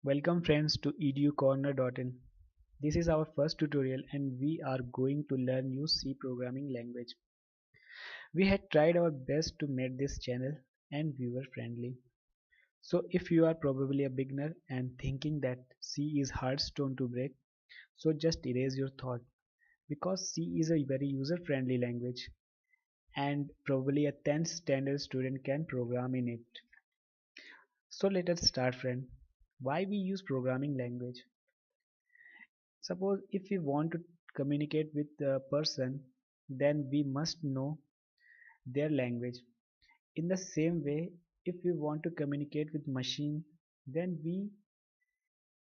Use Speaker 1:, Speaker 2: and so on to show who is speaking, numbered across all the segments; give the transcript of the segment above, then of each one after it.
Speaker 1: Welcome friends to educorner.in. This is our first tutorial and we are going to learn new C programming language. We had tried our best to make this channel and viewer friendly. So if you are probably a beginner and thinking that C is hard stone to break, so just erase your thought because C is a very user friendly language and probably a 10th standard student can program in it. So let us start friend. Why we use programming language? Suppose if we want to communicate with a person, then we must know their language. In the same way, if we want to communicate with machine, then we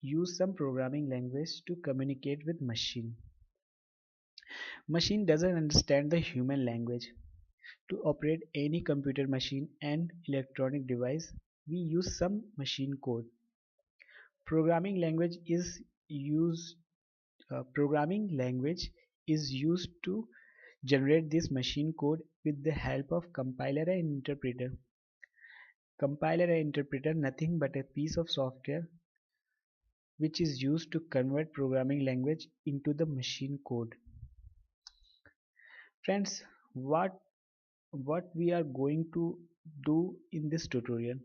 Speaker 1: use some programming language to communicate with machine. Machine doesn't understand the human language. To operate any computer machine and electronic device, we use some machine code. Programming language is used Programming language is used to generate this machine code with the help of compiler and interpreter. Compiler and interpreter nothing but a piece of software which is used to convert programming language into the machine code. Friends, what we are going to do in this tutorial,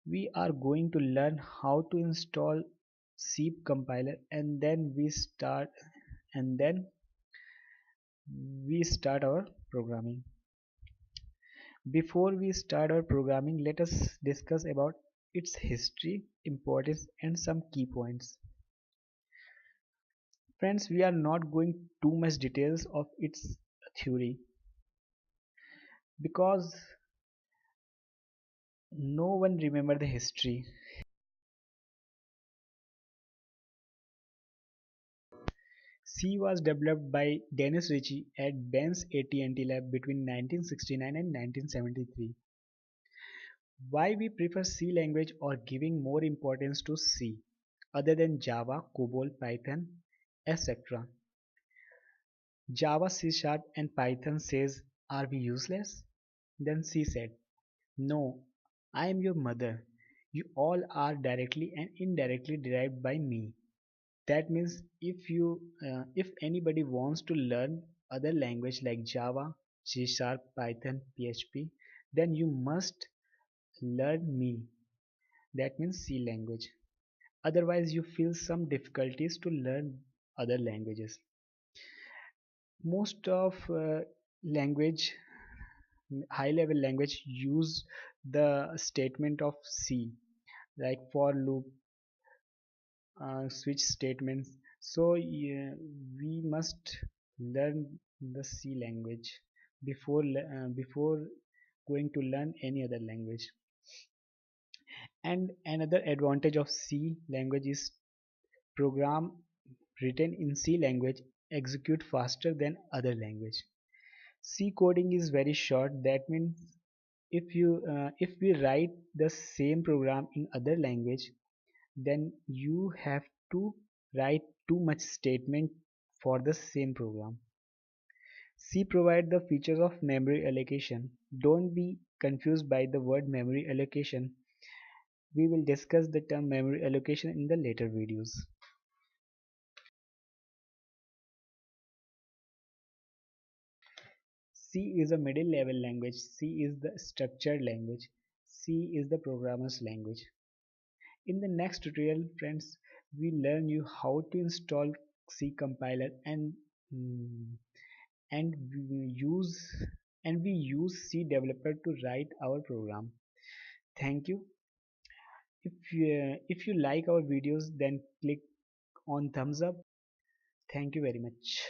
Speaker 1: we are going to learn how to install C compiler and then we start our programming. Before we start our programming, let us discuss about its history, importance and some key points. Friends, we are not going too much details of its theory because no one remember the history. C was developed by Dennis Ritchie at Ben's AT&T lab between 1969 and 1973. Why we prefer C language or giving more importance to C other than Java, COBOL, Python, etc. Java, C Sharp and Python says, are we useless? Then C said, no, I am your mother. You all are directly and indirectly derived by me. That means if anybody wants to learn other language like Java, C Sharp, Python, PHP, then you must learn me. That means C language. Otherwise you feel some difficulties to learn other languages. Most of language high level language use the statement of C like for loop, switch statements. So yeah, we must learn the C language before going to learn any other language. And another advantage of C language is program written in C language execute faster than other language. C coding is very short. That means if we write the same program in other language, then you have to write too much statement for the same program. C provide the features of memory allocation. Don't be confused by the word memory allocation. We will discuss the term memory allocation in the later videos. C is a middle level language. C is the structured language. C is the programmer's language. In the next tutorial, friends, we learn you how to install C compiler mm, and use we use C developer to write our program. Thank you. If you like our videos, then click on thumbs up. Thank you very much.